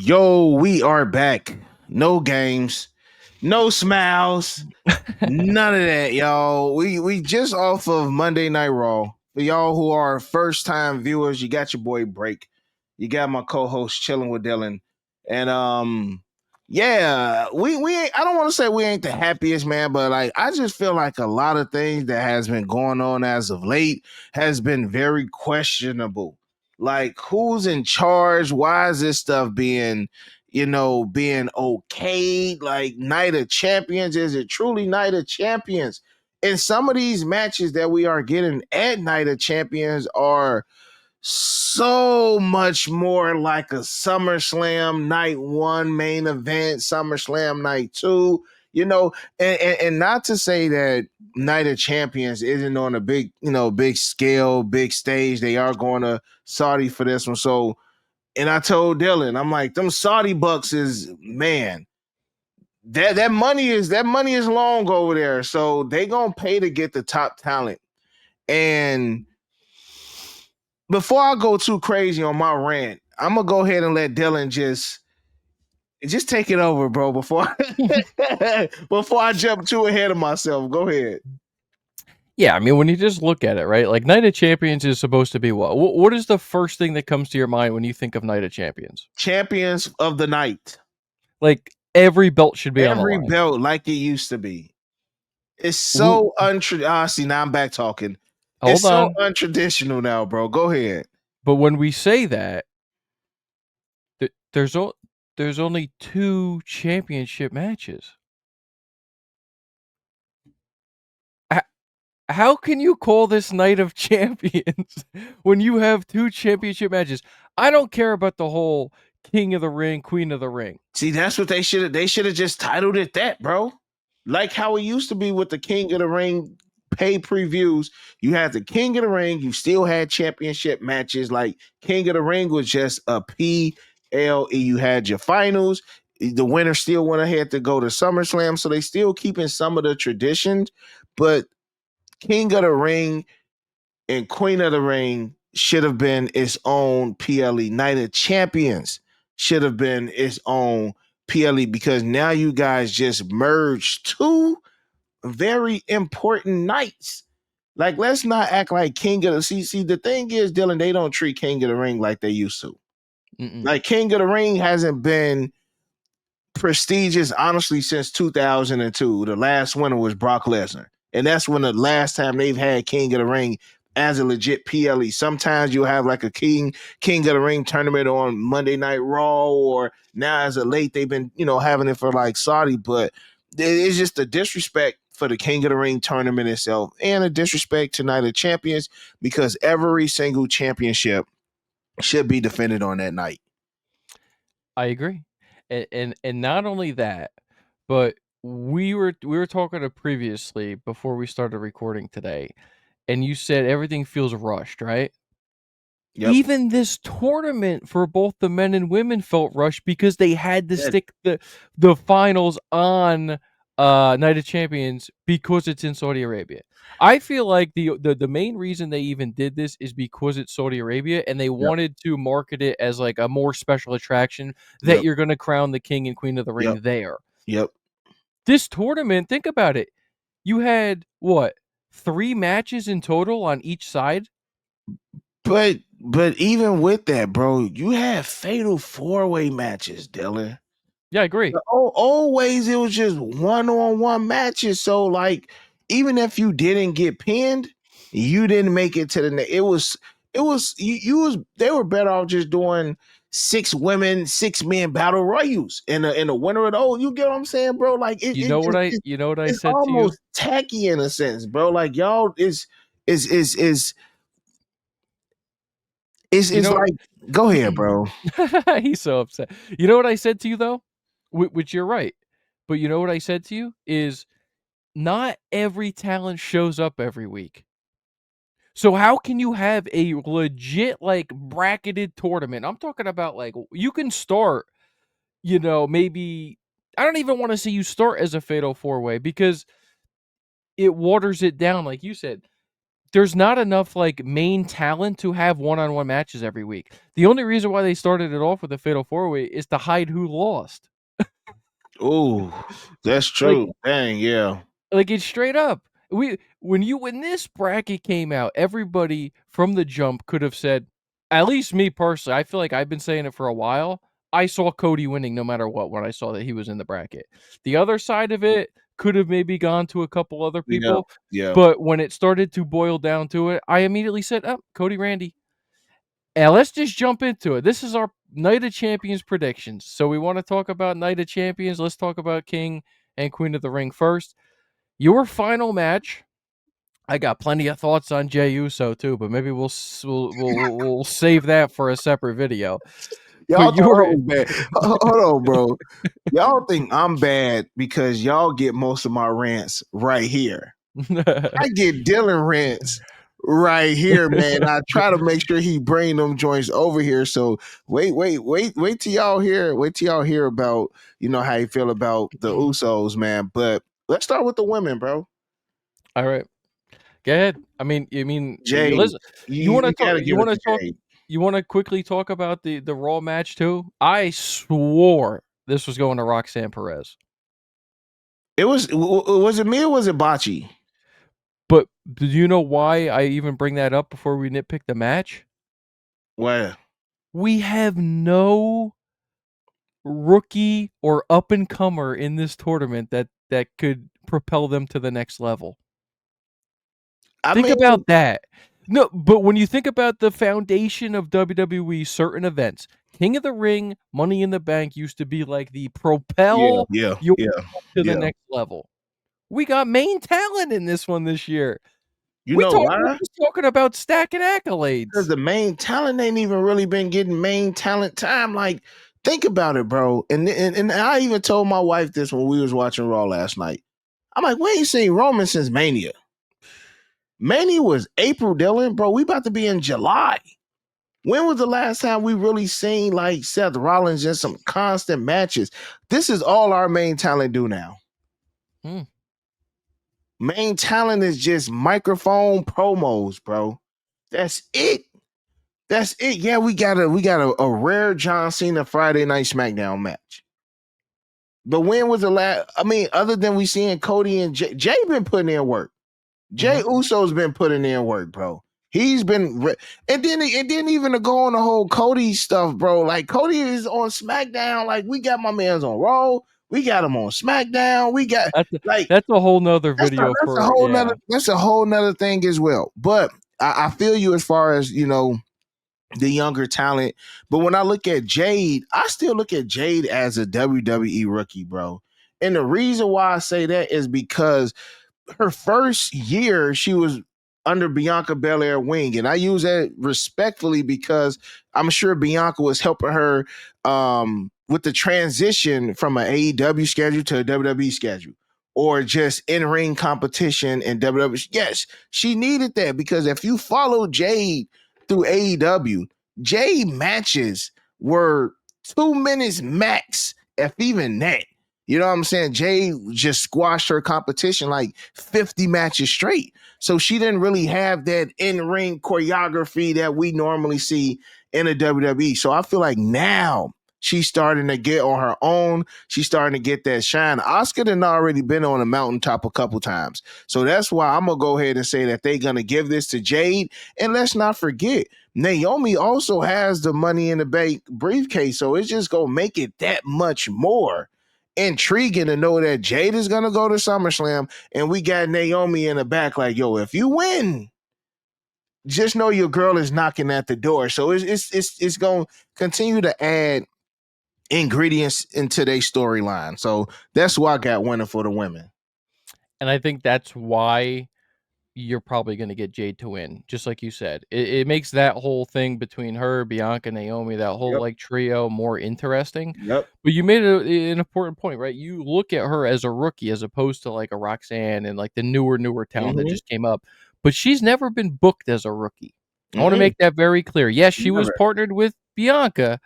Yo, we are back. No games, no smiles, none of that, y'all. We just off of Monday Night Raw. For y'all who are first time viewers, you got your boy Break. You got my co-host chilling with Dylan. And yeah, we ain't, I don't want to say we ain't the happiest, man, but like I just feel like a lot of things that has been going on as of late has been very questionable. Like who's in charge? Why is this stuff being okayed? Like Night of Champions, is it truly Night of Champions? And some of these matches that we are getting at Night of Champions are so much more like a SummerSlam night one main event, SummerSlam night two, and not to say that Night of Champions isn't on a big scale, big stage. They are going to Saudi for this one. So, and I told Dylan, I'm like, them Saudi bucks is, man, that money is long over there. So they gonna pay to get the top talent. And before I go too crazy on my rant, I'm gonna go ahead and let Dylan just take it over, bro. Before before I jump too ahead of myself, go ahead. Yeah, I mean, when you just look at it, right? Like Night of Champions is supposed to be what? What is the first thing that comes to your mind when you think of Night of Champions? Champions of the night. Like every belt should be on the Every line. belt like it used to be. It's W- so untraditional. See, now I'm back talking. It's Hold so on. untraditional now, bro. Go ahead. But when we say that, th- there's o- there's only 2 championship matches. H- How can you call this Night of Champions when you have 2 championship matches? I don't care about the whole King of the Ring, Queen of the Ring. See, that's what they should have just titled it that, bro. Like how it used to be with the King of the Ring pay previews. You had the King of the Ring, you still had championship matches. Like King of the Ring was just a PLE. You had your finals. The winner still went ahead to go to SummerSlam. So they still keeping some of the traditions, but King of the Ring and Queen of the Ring should have been its own PLE. Night of Champions should have been its own PLE because now you guys just merged two very important nights. Like, let's not act like King of the See, the thing is, Dylan, they don't treat King of the Ring like they used to. Mm-mm. Like, King of the Ring hasn't been prestigious, honestly, since 2002. The last winner was Brock Lesnar. And that's when the last time they've had King of the Ring as a legit PLE. Sometimes you'll have like a King of the Ring tournament on Monday Night Raw, or now as of late, they've been, having it for like Saudi, but it's just a disrespect for the King of the Ring tournament itself and a disrespect to Night of Champions because every single championship should be defended on that night. I agree, and not only that, but we were talking previously before we started recording today, and you said everything feels rushed, right? Yep. Even this tournament for both the men and women felt rushed because they had to Yeah. stick the finals on Night of Champions because it's in Saudi Arabia. I feel like the main reason they even did this is because it's Saudi Arabia and they Yep. wanted to market it as like a more special attraction that Yep. you're going to crown the king and queen of the Yep. ring there. Yep. This tournament, think about it. You had what? 3 matches in total on each side? But even with that, bro, you had fatal four-way matches, Dylan. Yeah, I agree. Always it was just one-on-one matches. So like, even if you didn't get pinned, you didn't make it to the next. It was you was they were better off just doing 6 women, 6 men battle royals and the winner of those. You get what I'm saying, bro? Like You know what I it's said to you? almost tacky in a sense, bro. Like y'all is it's You it's know like, go ahead, bro. he's so upset. You know what I said to you though? Which you're right. But you know what I said to you is not every talent shows up every week. So how can you have a legit like bracketed tournament? I'm talking about like you can start, maybe I don't even want to say you start as a fatal 4-way because it waters it down like you said. there's not enough like main talent to have one-on-one matches every week. The only reason why they started it off with a fatal four-way is to hide who lost. Ooh, that's Like true. Dang, yeah. it's straight up. When this bracket came out, everybody from the jump could have said, at least me personally, I feel like I've been saying it for a while. I saw Cody winning no matter what when I saw that he was in the bracket. The other side of it could have maybe gone to a couple other Yeah, people, yeah. but when it started to boil down to it, I immediately said, "Oh, Cody Randy." And let's just jump into it. This is our Night of Champions predictions. So we want to talk about Night of Champions. Let's talk about King and Queen of the Ring first. Your final match. I got plenty of thoughts on Jey Uso too, but maybe we'll save that for a separate video. But Y'all thought I you're was bad. Hold on, bro. Y'all think I'm bad because y'all get most of my rants right here. I get Dylan rants right here, man. I try to make sure he bring them joints over here. So wait till y'all hear. Wait till y'all hear about how you feel about the Usos, man. But let's start with the women, bro. all right. Go ahead. I mean, Jade, listen. You want to you talk? gotta give it to Jade. You want to quickly talk about the Raw match too? I swore this was going to Roxanne Perez. Was it me or was it Bocce? But do you know why I even bring that up before we nitpick the match? Well, We have no rookie or up and comer in this tournament that could propel them to the next level. I Think mean, about that. No, but when you think about the foundation of WWE, certain events, King of the Ring, Money in the Bank used to be like the yeah, propel yeah, you yeah, to the yeah. next level. We got main talent in this one this year. You We know talk we're why? just talking about stacking Because accolades. the main talent ain't even really been getting main talent time. Like, think about it, bro. And I even told my wife this when we was watching Raw last night. I'm like, we ain't seen Roman since Mania. Mania was April, Dylan, bro. We about to be in July. When was the last time we really seen like Seth Rollins in some constant matches? This is all our main talent do now. Hmm. Main talent is just microphone promos, bro. That's it. That's it. Yeah, we got a rare John Cena Friday Night SmackDown match. But when was the last? I mean, other than we seeing Cody and Jay been putting in work. Jay Mhm. Uso's been putting in work, bro. He's been, and then even to go on the whole Cody stuff, bro. Like Cody is on SmackDown. Like we got my man's on Raw. We got him on SmackDown. We got That's a, like that's a whole nother video that's a for whole nother yeah. thing as well. But I feel you as far as the younger talent. But when I look at Jade, I still look at Jade as a WWE rookie, bro. And the reason why I say that is because her first year, she was under Bianca Belair wing. And I use that respectfully because I'm sure Bianca was helping her with the transition from an AEW schedule to a WWE schedule or just in-ring competition in WWE. Yes, she needed that because if you follow Jade through AEW, Jade matches were 2 minutes max, if even that. You know what I'm saying? Jay just squashed her competition like 50 matches straight. So she didn't really have that in-ring choreography that we normally see in a WWE. So I feel like now she's starting to get on her own. She's starting to get that shine. Oscar done already been on a mountaintop a couple times. So that's why I'm going to go ahead and say that they're going to give this to Jade. And let's not forget, Naomi also has the Money in the Bank briefcase. So it's just going to make it that much more intriguing to know that Jade is gonna go to SummerSlam and we got Naomi in the back. Like, yo, if you win, just know your girl is knocking at the door. So it's gonna continue to add ingredients into their storyline. So that's why I got winning for the women. And I think that's why you're probably going to get Jade to win, just like you said. It makes that whole thing between her, Bianca, Naomi, that whole Yep. like trio more interesting. Yep. But you made an important point, right? You look at her as a rookie as opposed to like a Roxanne and like the newer talent that Mm-hmm. just came up. But she's never been booked as a rookie. I want to Mm-mm. make that very clear. Yes, she was Never. partnered with Bianca,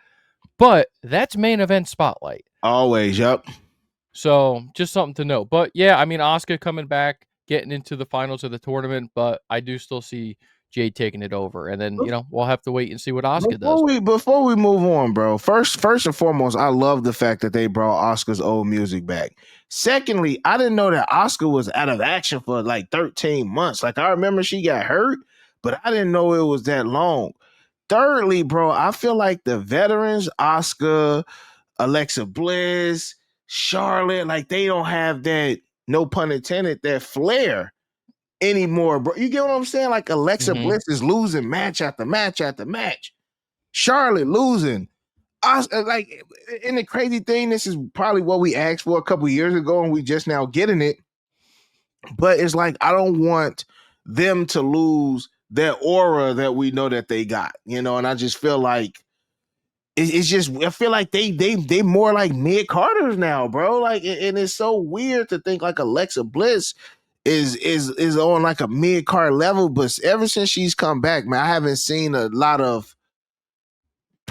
but that's main event spotlight. Always. Yep. So just something to know. But yeah, I mean, Asuka coming back, getting into the finals of the tournament, but I do still see Jade taking it over. And then, we'll have to wait and see what Asuka does. Before we move on, bro. First and foremost, I love the fact that they brought Asuka's old music back. Secondly, I didn't know that Asuka was out of action for like 13 months. Like I remember she got hurt, but I didn't know it was that long. Thirdly, bro, I feel like the veterans, Asuka, Alexa Bliss, Charlotte, like they don't have that, no pun intended, that flair anymore, bro. You get what I'm saying? Like Alexa Bliss is losing match after match after match. Charlotte losing. Like, and the crazy thing, this is probably what we asked for a couple years ago, and we just now getting it. But it's like I don't want them to lose that aura that we know that they got, and I just feel like it's just I feel like they more like mid Carters now, bro. Like, and it's so weird to think like Alexa Bliss is on like a mid card level, but ever since she's come back, man, I haven't seen a lot of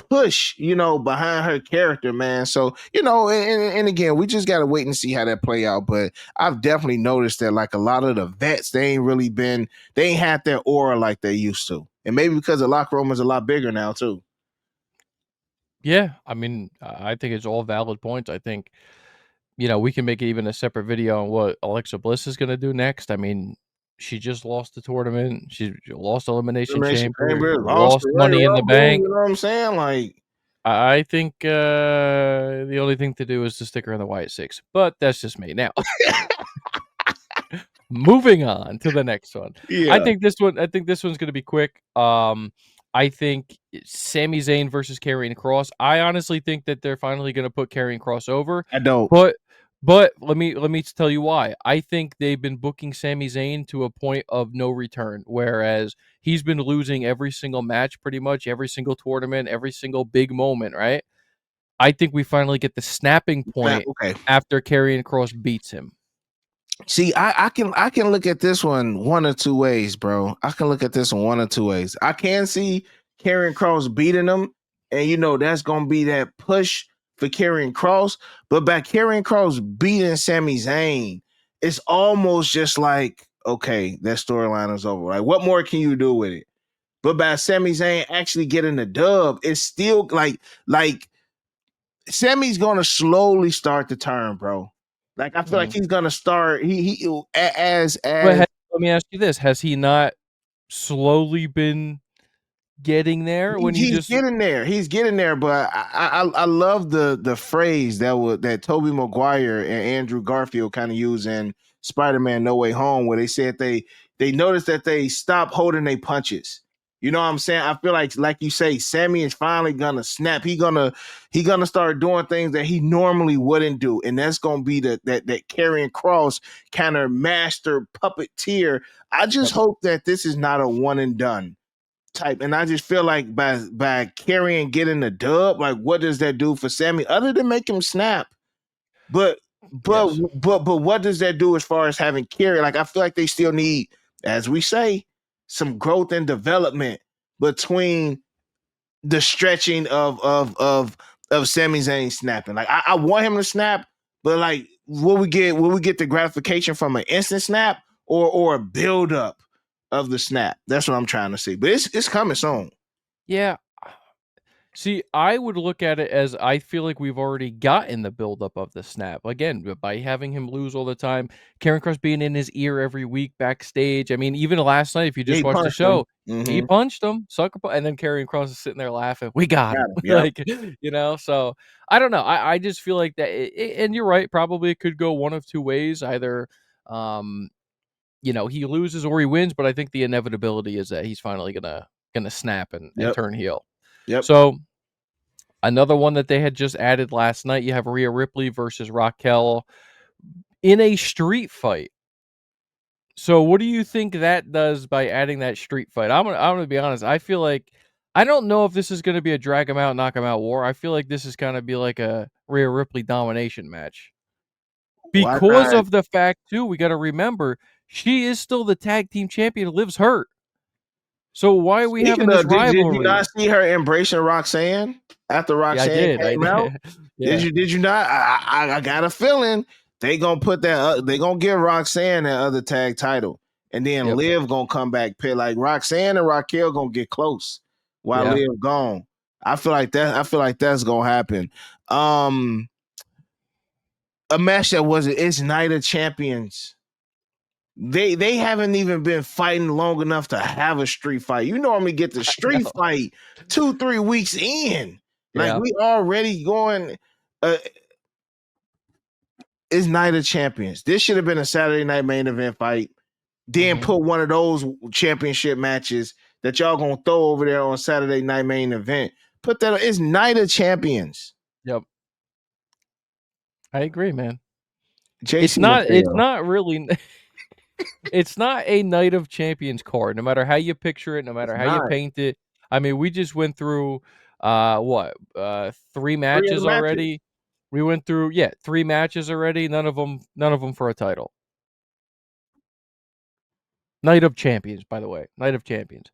push, behind her character, man. So, and again, we just gotta wait and see how that play out. But I've definitely noticed that like a lot of the vets, they ain't had that aura like they used to. And maybe because the locker room is a lot bigger now too. Yeah, I mean, I think it's all valid points. I think, we can make even a separate video on what Alexa Bliss is going to do next. I mean, she just lost the tournament. She lost Elimination Chamber, Lost lost the Money in the Bank. You know what I'm saying? Like, I think the only thing to do is to stick her in the Wyatt Six, but that's just me. Now, moving on to the next one. yeah, I think this one's going to be quick. I think Sami Zayn versus Karrion Kross. I honestly think that they're finally going to put Karrion Kross over. I don't. But let me tell you why. I think they've been booking Sami Zayn to a point of no return, whereas he's been losing every single match, pretty much every single tournament, every single big moment, right? I think we finally get the snapping point after Karrion Kross beats him. See, I can look at this one of two ways, bro. I can look at this one of two ways. I can see Karrion Kross beating him, and that's gonna be that push for Karrion Kross. But by Karrion Kross beating Sami Zayn, it's almost just like, okay, that storyline is over. Like, what more can you do with it? But by Sami Zayn actually getting the dub, it's still like Sammy's gonna slowly start to turn, bro. Like I feel like he's gonna start. He as. But let me ask you this: has he not slowly been getting there? He's getting there. He's getting there. But I love the phrase that Tobey Maguire and Andrew Garfield kind of use in Spider-Man: No Way Home, where they said they noticed that they stopped holding their punches. You know what I'm saying? I feel like you say, Sammy is finally gonna snap. He gonna start doing things that he normally wouldn't do, and that's gonna be that Karrion Kross kind of master puppeteer. I just hope that this is not a one and done type, and I just feel like by Karrion getting the dub, like what does that do for Sammy other than make him snap? But what does that do as far as having Karrion? Like I feel like they still need, as we say, some growth and development between the stretching of Sami Zayn snapping. Like I want him to snap, but like will we get the gratification from an instant snap or a build up of the snap? That's what I'm trying to see. But it's coming soon. Yeah. See, I would look at it as I feel like we've already gotten the buildup of the snap. Again, by having him lose all the time, Karrion Kross being in his ear every week backstage. I mean, even last night, if you just watched the show, he punched him, and then Karrion Kross is sitting there laughing. We got him. Like, so I don't know. I just feel like that, and you're right, probably it could go one of two ways. Either, he loses or he wins, but I think the inevitability is that he's finally gonna snap and turn heel. Yep. So another one that they had just added last night, you have Rhea Ripley versus Raquel in a street fight. So what do you think that does by adding that street fight? I'm gonna be honest. I feel like I don't know if this is gonna be a drag 'em out, knock 'em out war. I feel like this is gonna be like a Rhea Ripley domination match. Because of the fact too, we gotta remember she is still the tag team champion, Liv's hurt. So why are we having this rivalry? Did you not see her embracing Roxanne after Roxanne came out? Yeah. Did you not? I got a feeling they gonna put that. They gonna give Roxanne that other tag title, and then Yep. Liv gonna come back. Pit like Roxanne and Raquel gonna get close while Yeah. Liv gone. I feel like that. I feel like that's gonna happen. A match that was it's Night of Champions. They haven't even been fighting long enough to have a street fight. You normally get the I street know. fight 2-3 weeks in. Like Yeah. we already going. Uh, it's Night of Champions. This should have been a Saturday night main event fight. Then Mhm. put one of those championship matches that y'all gonna throw over there on Saturday night main event. Put that. It's Night of Champions. Yep. I agree, man. JC It's Mateo. not really it's not a Night of Champions card, no matter how you picture it, no It's matter how you not. paint it. I mean, we just went through what? 3 Three of the matches matches. already. We went through 3 matches already, none of them for a title. Night of Champions, by the way. Night of Champions.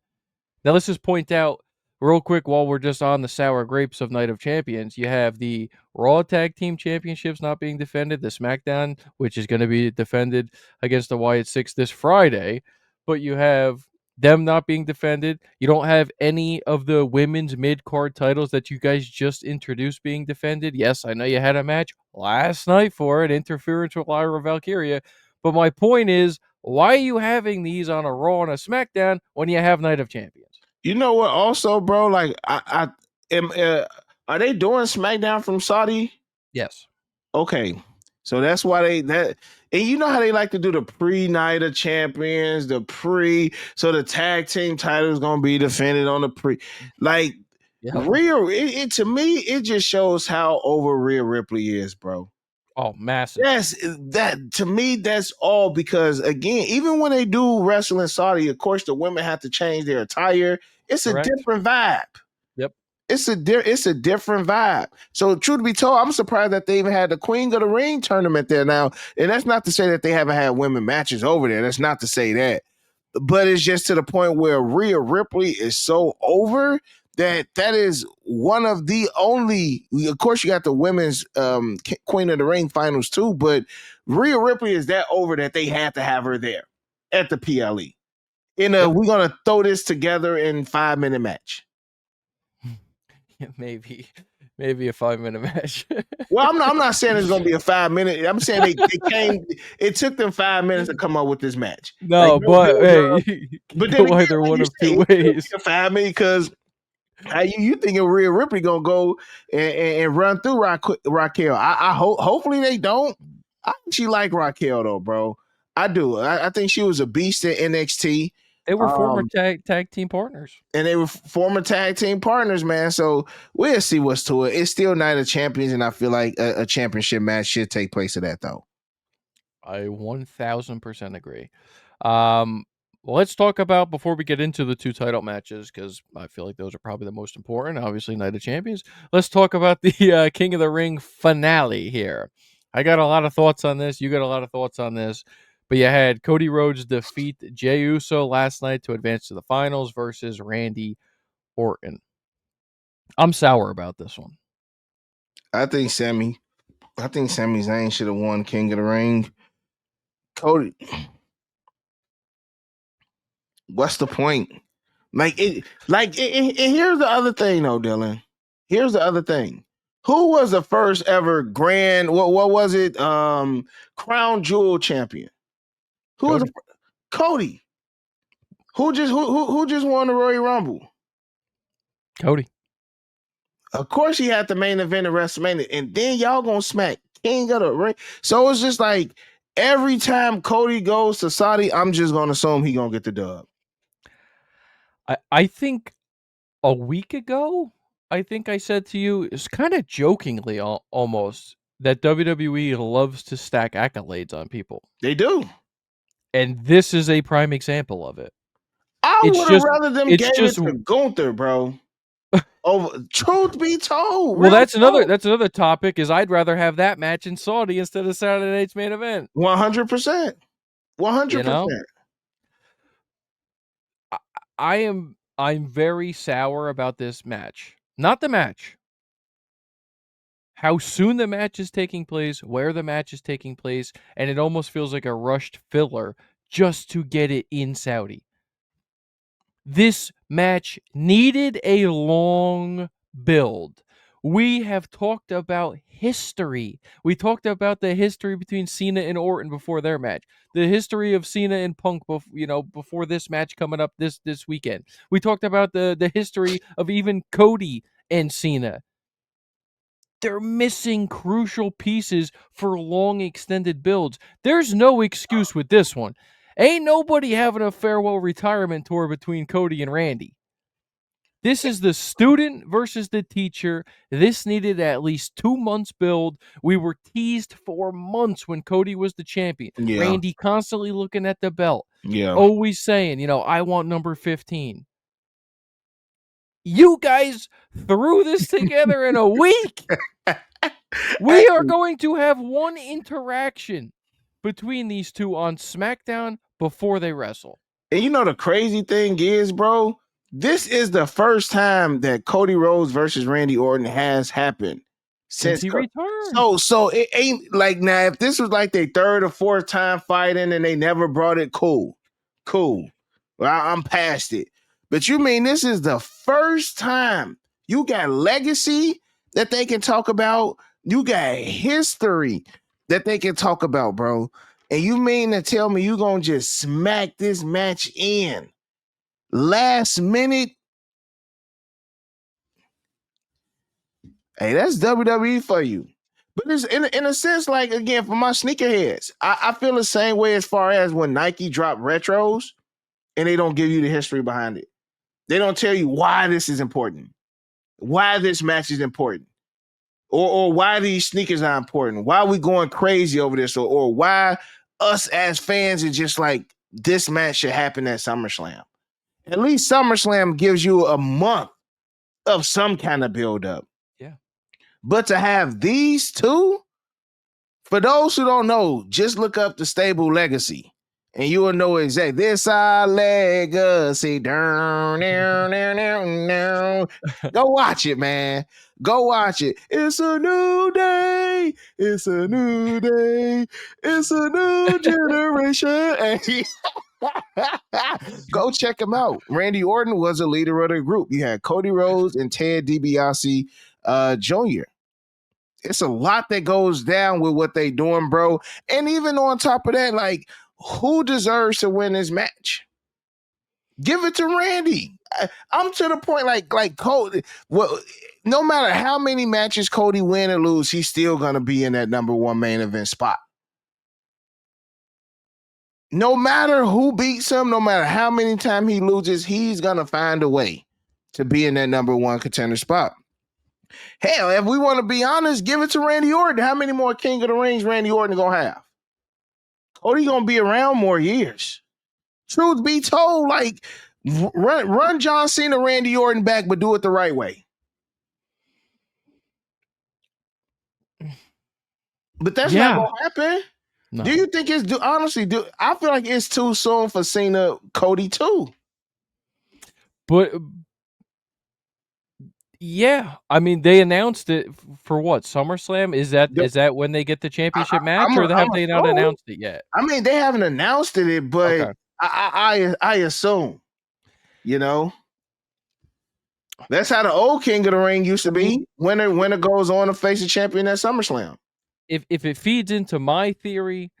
Now let's just point out real quick while we're just on the sour grapes of Night of Champions. You have the Raw Tag Team Championships not being defended, the SmackDown, which is going to be defended against the Wyatt Six this Friday, but you have them not being defended. You don't have any of the women's mid card titles that you guys just introduced being defended. Yes, I know you had a match last night for it, interference with Lyra Valkyria, but my point is, why are you having these on a Raw and a SmackDown when you have Night of Champions? You know what? Also, bro, like I am. Are they doing SmackDown from Saudi? Yes. Okay, so that's why they that. And you know how they like to do the pre-night of champions, the pre. So the tag team title is gonna be defended on the pre. Like Yep. It to me, it just shows how over Rhea Ripley is, bro. Oh, massive. Yes, that to me, that's all because again, even when they do wrestle in Saudi, of course, the women have to change their attire. It's a Correct. different vibe. Yep. It's a different vibe. So, truth be told, I'm surprised that they even had the Queen of the Ring tournament there now. And that's not to say that they haven't had women matches over there. That's not to say that. But it's just to the point where Rhea Ripley is so over that is one of the only. Of course, you got the women's Queen of the Ring finals too, but Rhea Ripley is that over that they had to have her there at the PLE. Yep. We're gonna throw this together in 5-minute match. maybe maybe a 5-minute match. Well, I'm not saying it's gonna be a 5 minute. I'm saying they came. It took them 5 minutes to come up with this match. Like No, no but build hey, up. you But can then go again, either like one you of say, 2 it could be ways. a 5 minute because how you thinking Rhea Ripley gonna go and run through Raquel? I hope hopefully they don't. I actually like Raquel though, bro. I do. I think she was a beast at NXT. They were former Um, tag team partners. and they were former tag team partners, man. So we'll see what's to it. It's still Night of Champions, and I feel like a championship match should take place of that though. I 1000% agree. Um, well, let's talk about before we get into the 2 title matches because I feel like those are probably the most important. Obviously, Night of Champions. Let's talk about the King of the Ring finale here. I got a lot of thoughts on this. You got a lot of thoughts on this. But you had Cody Rhodes defeat Jey Uso last night to advance to the finals versus Randy Orton. I'm sour about this one. I think Sami Zayn should have won King of the Ring. Cody, what's the point? And here's the other thing, though, Dylan. Here's the other thing. Who was the first ever grand? What was it? Crown Jewel champion. Who was Cody. Cody? Who just won the Royal Rumble? Cody. Of course, he had the main event of WrestleMania, and then y'all gonna smack King of the Ring. So it's just like every time Cody goes to Saudi, I'm just gonna assume he gonna get the dub. I think a week ago, I think I said to you, it's kind of jokingly almost that WWE loves to stack accolades on people. They do. And this is a prime example of it. I It's would have just rather them it's gave it just to Gunther, bro. Over truth be told, well, real talk. that's another topic is I'd rather have that match in Saudi instead of Saturday night's main event. 100%. You know? 100%. I, I'm very sour about this match. Not the match. how soon the match is taking place, where the match is taking place, and it almost feels like a rushed filler just to get it in Saudi. This match needed a long build. We have talked about history. We talked about the history between Cena and Orton before their match. The history of Cena and Punk, before this match coming up this weekend. We talked about the history of even Cody and Cena. They're missing crucial pieces for long extended builds. There's no excuse with this one. Ain't nobody having a farewell retirement tour between Cody and Randy. This is the student versus the teacher. This needed at least 2 months build. We were teased for months when Cody was the champion. Yeah. Randy constantly looking at the belt. Yeah. Always saying, I want number 15. You guys threw this together in a week. We are going to have one interaction between these two on SmackDown before they wrestle. And you know the crazy thing is, bro, this is the first time that Cody Rhodes versus Randy Orton has happened Since he returned. So it ain't like, now if this was like their third or fourth time fighting and they never brought it, cool. Well, I'm past it. But you mean this is the first time you got legacy that they can talk about? You got history that they can talk about, bro. And you mean to tell me you gonna just smack this match in last minute? Hey, that's WWE for you. But it's in a sense, like, again, for my sneakerheads, I feel the same way as far as when Nike drop retros and they don't give you the history behind it. They don't tell you why this is important, why this match is important, or why these sneakers are important, why we going crazy over this, or why us as fans are just like, this match should happen at SummerSlam. At least SummerSlam gives you a month of some kind of build-up. Yeah. But to have these two, for those who don't know, just look up the stable legacy. And you will know exactly. This our legacy. Down, down, down, down, down. Go watch it, man. Go watch it. It's a new day. It's a new day. It's a new generation. Go check him out. Randy Orton was a leader of the group. You had Cody Rhodes and Ted DiBiase Jr. It's a lot that goes down with what they doing, bro. And even on top of that, like, who deserves to win this match? Give it to Randy. I'm to the point, like Cody. Well, no matter how many matches Cody win or lose, he's still gonna be in that number one main event spot. No matter who beats him, no matter how many times he loses, he's gonna find a way to be in that number one contender spot. Hell, if we want to be honest, give it to Randy Orton. How many more King of the Rings Randy Orton gonna have? Cody gonna be around more years. Truth be told, like, run John Cena, Randy Orton back, but do it the right way. But that's not gonna happen. No. Do you think it's honestly? I feel like it's too soon for Cena, Cody too. But yeah, I mean, they announced it for what, SummerSlam? Is that when they get the championship match, or have they not announced it yet? I mean, they haven't announced it, but okay. I assume, that's how the old King of the Ring used to be. Winner goes on to face the champion at SummerSlam. If it feeds into my theory,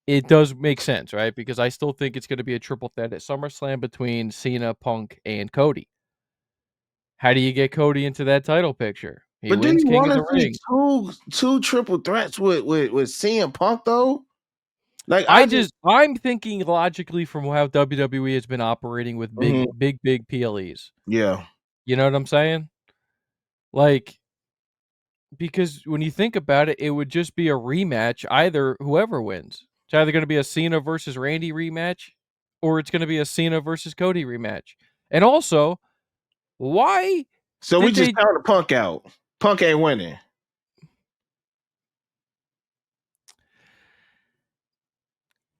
it does make sense, right? Because I still think it's going to be a triple threat at SummerSlam between Cena, Punk, and Cody. How do you get Cody into that title picture? He wins King of the Ring. Two triple threats with CM Punk though? Like I'm thinking logically from how WWE has been operating with big PLEs. Yeah. You know what I'm saying? Like, because when you think about it, it would just be a rematch, either whoever wins. It's either going to be a Cena versus Randy rematch, or it's going to be a Cena versus Cody rematch. And also, why? So we just counted Punk out. Punk ain't winning.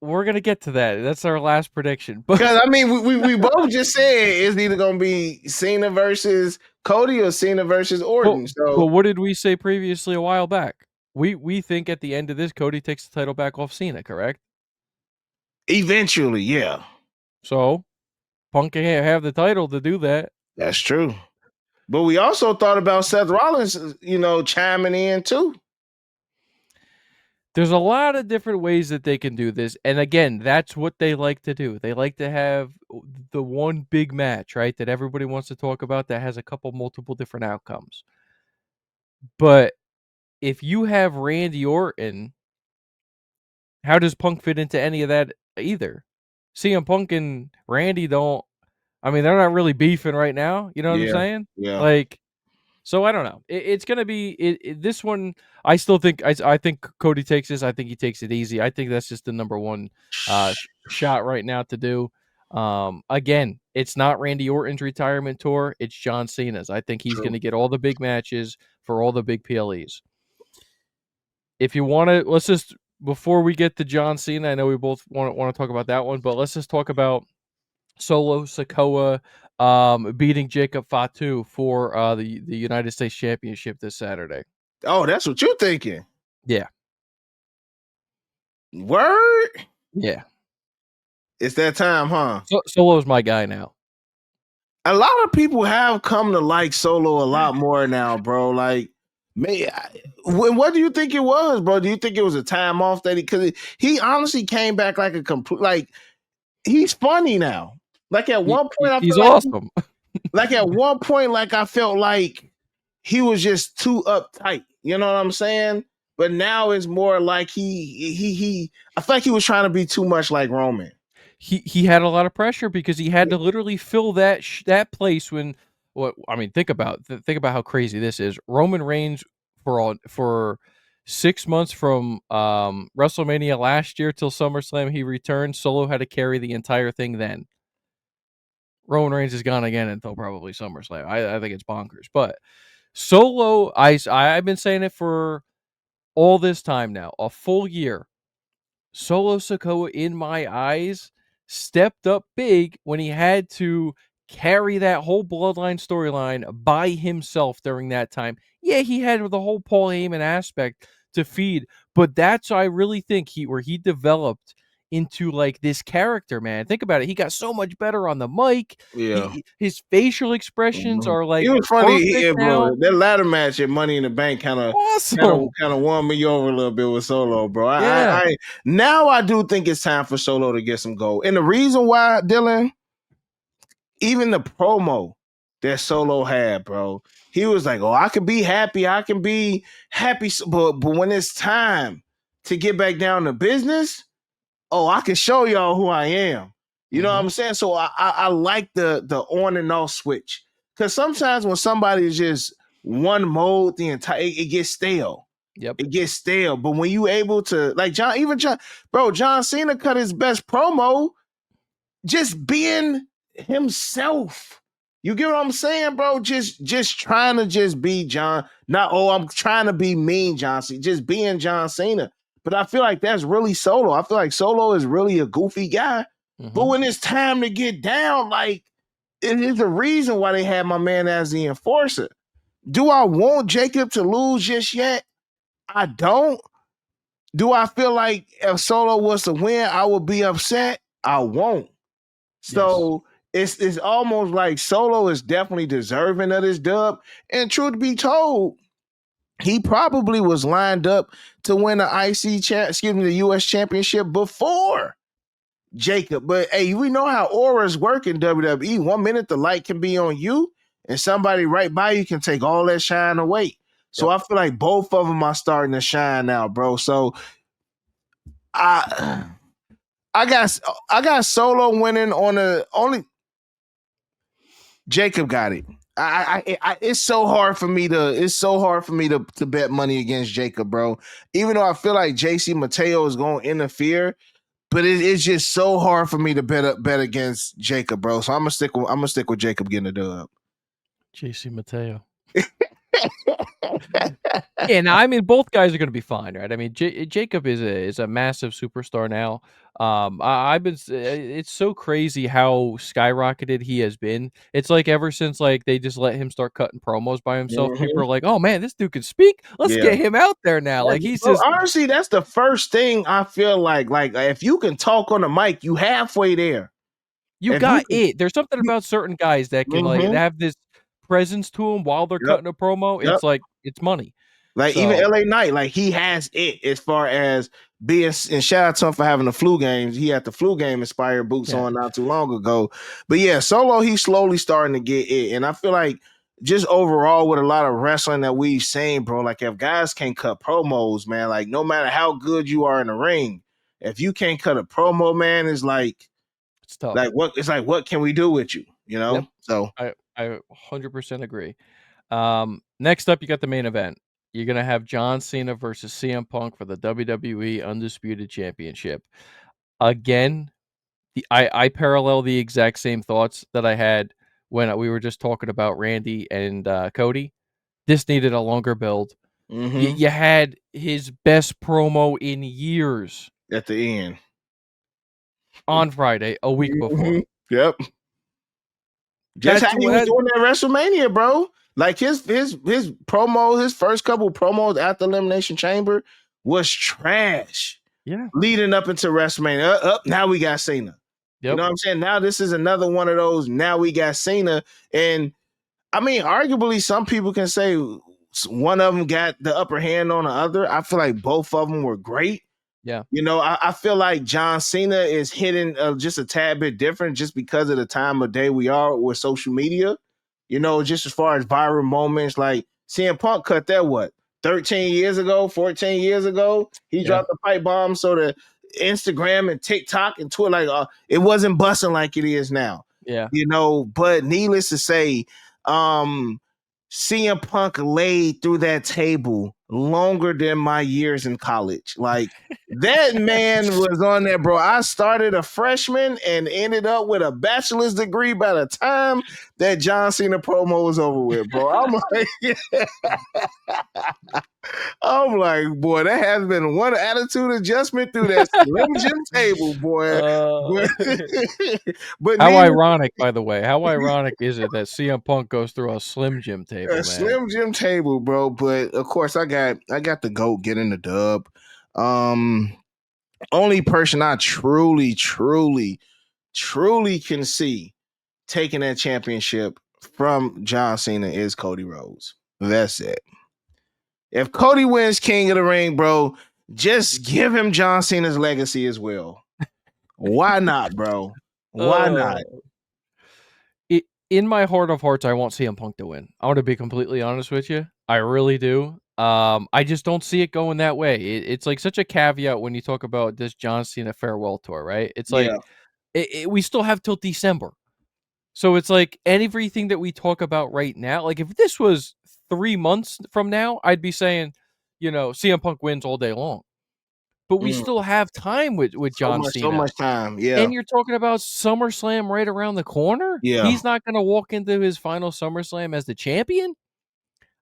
we're gonna get to that. That's our last prediction. But Because I mean, we both just said it's either gonna be Cena versus Cody or Cena versus but Orton. but So what did we say previously a while back? We think at the end of this, Cody takes the title back off Cena, correct? eventually, yeah, So Punk can't have the title to do that. that's true. But we also thought about Seth Rollins, chiming in too. There's a lot of different ways that they can do this, and again, that's what they like to do. They like to have the one big match, right, that everybody wants to talk about that has a couple multiple different outcomes. But if you have Randy Orton, how does Punk fit into any of that either? CM Punk and Randy don't. I mean, they're not really beefing right now. You know what I'm Yeah, saying? yeah, Like, so I don't know. It's gonna be this one. I still think I think Cody takes this. I think he takes it easy. I think that's just the number one shot right now to do. Again, it's not Randy Orton's retirement tour. It's John Cena's. I think he's true. gonna get all the big matches for all the big PLEs. If you want to, let's just before we get to John Cena. I know we both want to talk about that one, but let's just talk about Solo Sikoa beating Jacob Fatu for the United States Championship this Saturday. Oh, that's what you're thinking. Yeah. Word? Yeah. It's that time, huh? Solo's my guy now. A lot of people have come to like Solo a lot more now, bro. Like, what do you think it was, bro? Do you think it was a time off that because he honestly came back like a complete like he's funny now. Like at one point, I He's feel like awesome. I felt like he was just too uptight. You know what I'm saying? But now it's more like he. I feel like he was trying to be too much like Roman. He had a lot of pressure because he had to literally fill that that place when what I mean think about how crazy this is. Roman Reigns for 6 months from WrestleMania last year till SummerSlam he returned. Solo had to carry the entire thing then. Roman Reigns is gone again until probably SummerSlam. I think it's bonkers. But Solo, I've been saying it for all this time now, a full year. Solo Sikoa, in my eyes, stepped up big when he had to carry that whole bloodline storyline by himself during that time. Yeah, he had the whole Paul Heyman aspect to feed, but that's I really think where he developed into like this character, man. Think about it. He got so much better on the mic. Yeah. His facial expressions are It like was funny, perfect yeah, bro. now. That ladder match at Money in the Bank Awesome. kind of won me over a little bit with Solo, bro. Yeah. Now I do think it's time for Solo to get some gold, and the reason why, Dylan, even the promo that Solo had, bro, he was like, "Oh, I can be happy, but when it's time to get back down to business, oh, I can show y'all who I am." You know what I'm saying? So I like the on and off switch because sometimes when somebody is just one mode, the entire it gets stale. Yep. It gets stale. But when you able to like John Cena cut his best promo just being himself. You get what I'm saying, bro? Just trying to just be John. Not I'm trying to be mean John Cena. Just being John Cena. But I feel like that's really Solo. I feel like Solo is really a goofy guy. But when it's time to get down, like it is a reason why they had my man as the enforcer. Do I want Jacob to lose just yet? I don't. Do I feel like if Solo was to win, I would be upset? I won't. So it's almost like Solo is definitely deserving of this dub. And truth be told, he probably was lined up to win the US championship before Jacob. But hey, we know how auras work in WWE. 1 minute the light can be on you, and somebody right by you can take all that shine away. So I feel like both of them are starting to shine now, bro. So I got Solo winning on the only Jacob got it. It's so hard for me to bet money against Jacob, bro. Even though I feel like JC Mateo is going to interfere, but it's just so hard for me to bet against Jacob, bro. So I'm gonna stick with Jacob getting the dub. JC Mateo. Yeah, now I mean both guys are going to be fine, right? I mean Jacob is a massive superstar now. I've been. It's so crazy how skyrocketed he has been. It's like ever since like they just let him start cutting promos by himself. People Mhm. are like, "Oh man, this dude can speak. Let's Yeah. get him out there now." Yeah, Like he's bro, just honestly, that's the first thing I feel like if you can talk on the mic, you halfway there. you If you got can, it. There's something you, about certain guys that can like hmm have this presence to them while they're yep, cutting a promo. yep. It's like it's money. Like even So LA Knight, like he has it as far as being. And shout out to him for having the flu games. He had the flu game inspired boots yeah, on not too long ago. But yeah, Solo, he's slowly starting to get it, and I feel like just overall with a lot of wrestling that we've seen, bro. Like if guys can't cut promos, man, like no matter how good you are in the ring, if you can't cut a promo, man, it's it's tough. like what it's like what can we do with you, you Yep, know? So I 100% agree. Next up, you got the main event. You're gonna have John Cena versus CM Punk for the WWE Undisputed Championship. Again, I parallel the exact same thoughts that I had when we were just talking about Randy and Cody. This needed a longer build. mhm, You had his best promo in years at the end. on Friday, a week before. Mhm. Yep. Just how That's he was what. doing at WrestleMania, bro. Like his promo, his first couple promos after Elimination Chamber was trash. Yeah. Leading up into WrestleMania. Up now we got Cena. You Yep. know what I'm saying? Now this is another one of those. Now we got Cena, and I mean, arguably, some people can say one of them got the upper hand on the other. I feel like both of them were great. Yeah. You know, I feel like John Cena is hitting just a tad bit different just because of the time of day we are with social media. You know, just as far as viral moments, like CM Punk cut that what 13 years ago, 14 years ago. He Yeah. dropped the pipe bomb, so the Instagram and TikTok and Twitter, like it wasn't busting like it is now. Yeah. You know, but needless to say, CM Punk laid through that table longer than my years in college. Like that man was on there, bro. I started a freshman and ended up with a bachelor's degree by the time that John Cena promo was over with, bro. I'm like, boy, that has been one attitude adjustment through that Slim Jim table, boy. Uh, But, but how needless ironic, by the way. How ironic is it that CM Punk goes through a Slim Jim a table, man? Slim Jim table, bro. But of course, I got the GOAT getting the dub. Um, only person I truly can see taking that championship from John Cena is Cody Rhodes. That's it. If Cody wins King of the Ring, bro, just give him John Cena's legacy as well. Why not, bro? Why not? Oh. In my heart of hearts, I want CM Punk to win. I want to be completely honest with you. I really do. I just don't see it going that way. It's like such a caveat when you talk about this John Cena farewell tour, right? It's like Yeah, we still have till December. So it's like everything that we talk about right now, like if this was 3 months from now, I'd be saying, CM Punk wins all day long. But we mm, still have time with John so Cena. much time. Yeah, And you're talking about SummerSlam right around the corner? yeah. He's not gonna walk into his final SummerSlam as the champion?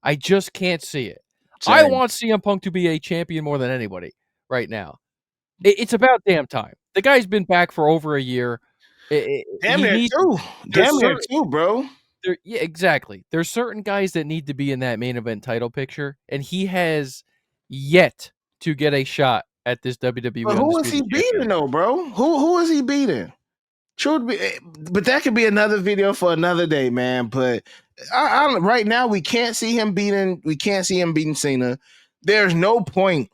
I just can't see it. I Same. want CM Punk to be a champion more than anybody right now. It's about damn time. The guy's been back for over a year. Damn He near needs two. there's Damn near certain two, bro. yeah, exactly. There's certain guys that need to be in that main event title picture, and he has yet to get a shot at this But WWE who is he Undisputed beating Champion. though, bro? Who is he beating? Truth be, but that could be another video for another day, man. But right now we can't see him beating. We can't see him beating Cena. There's no point,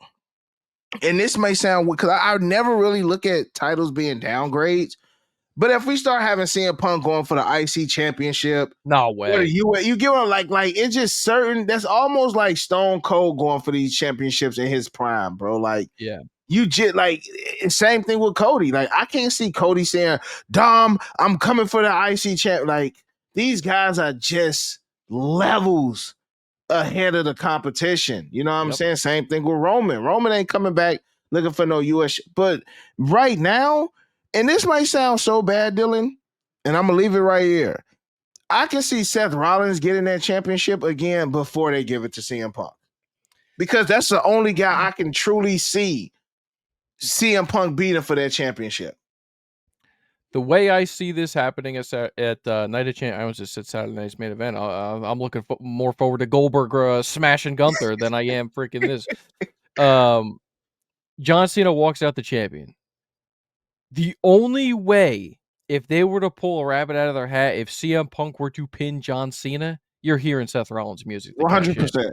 and this may sound because I never really look at titles being downgrades. But if we start having CM Punk going for the IC championship, No what are way. you get what like it's just certain that's almost like Stone Cold going for these championships in his prime, bro. Like Yeah. you just like same thing with Cody. Like I can't see Cody saying, "Dom, I'm coming for the IC champ." Like these guys are just levels ahead of the competition. You know what I'm Yep. saying? Same thing with Roman. Roman ain't coming back looking for no US. But right now, and this might sound so bad, Dylan, and I'm gonna leave it right here. I can see Seth Rollins getting that championship again before they give it to CM Punk because that's the only guy I can truly see CM Punk beat him for that championship. The way I see this happening at Night of Champions, I almost just said Saturday Night's Main Event. I'm looking more forward to Goldberg smashing Gunther than I am freaking this. John Cena walks out the champion. The only way, if they were to pull a rabbit out of their hat, if CM Punk were to pin John Cena, you're hearing Seth Rollins' music. 100%.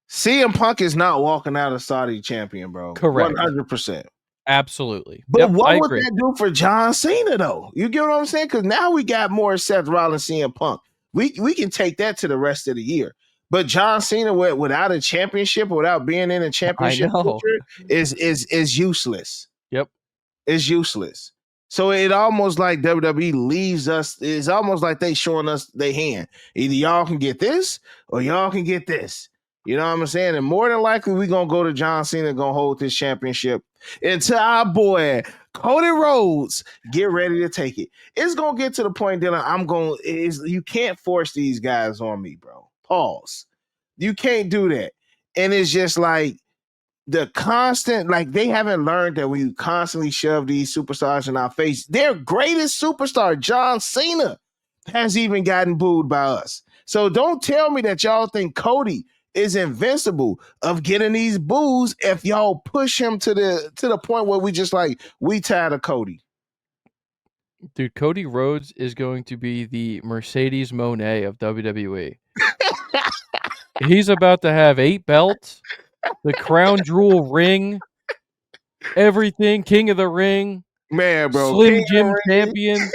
CM Punk is not walking out a Saudi champion, bro. Correct. 100%. Absolutely. But what would that do for John Cena, though? You get what I'm saying? Because now we got more Seth Rollins, CM Punk. We can take that to the rest of the year. But John Cena without a championship, without being in a championship picture, is useless. Yep. It's useless. So it almost like WWE leaves us. It's almost like they showing us their hand. Either y'all can get this or y'all can get this. You know what I'm saying? And more than likely, we're going to go to John Cena, going to hold this championship until our boy, Cody Rhodes, get ready to take it. It's going to get to the point, Dylan, you can't force these guys on me, bro. Pause. You can't do that. And it's just like the constant, like they haven't learned that when you constantly shove these superstars in our face, their greatest superstar, John Cena, has even gotten booed by us. So don't tell me that y'all think Cody is invincible of getting these boos if y'all push him to the point where we tired of Cody. Dude, Cody Rhodes is going to be the Mercedes Monet of WWE. He's about to have 8 belts, the crown jewel ring, everything, King of the Ring, man, bro, Slim Jim champion.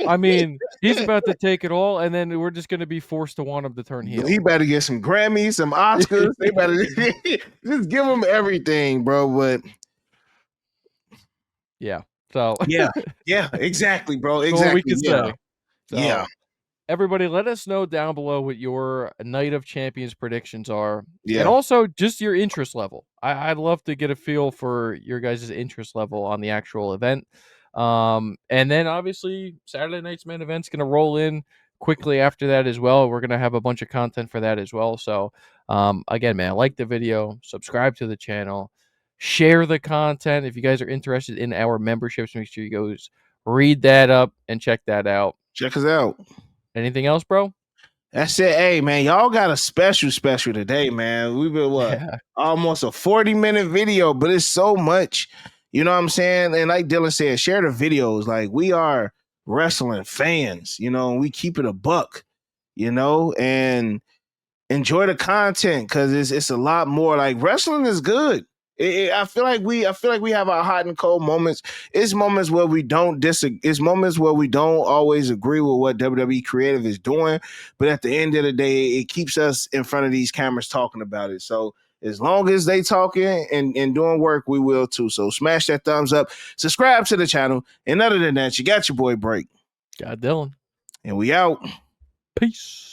I mean, he's about to take it all, and then we're just going to be forced to want him to turn heel. He better get some Grammys, some Oscars. They better just give him everything, bro. But yeah, so yeah, exactly, bro. Exactly. What we can say. So, yeah. Everybody, let us know down below what your Night of Champions predictions are. Yeah. And also just your interest level. I'd love to get a feel for your guys' interest level on the actual event. And then obviously Saturday Night's Main Event's going to roll in quickly after that as well. We're going to have a bunch of content for that as well. So again, man, like the video, subscribe to the channel, share the content. If you guys are interested in our memberships, make sure you guys read that up and check that out. Check us out. Anything else, bro? That's it. Hey, man, y'all got a special today, man. We've been almost a 40-minute video, but it's so much. You know what I'm saying? And like Dylan said, share the videos. Like, we are wrestling fans, you know, and we keep it a buck, you know, and enjoy the content because it's a lot more. Like, wrestling is good. I feel like we have our hot and cold moments. It's moments where we don't disagree. It's moments where we don't always agree with what WWE creative is doing. But at the end of the day, it keeps us in front of these cameras talking about it. So as long as they talking and doing work, we will too. So smash that thumbs up, subscribe to the channel. And other than that, you got your boy Break. God, Dylan. And we out. Peace.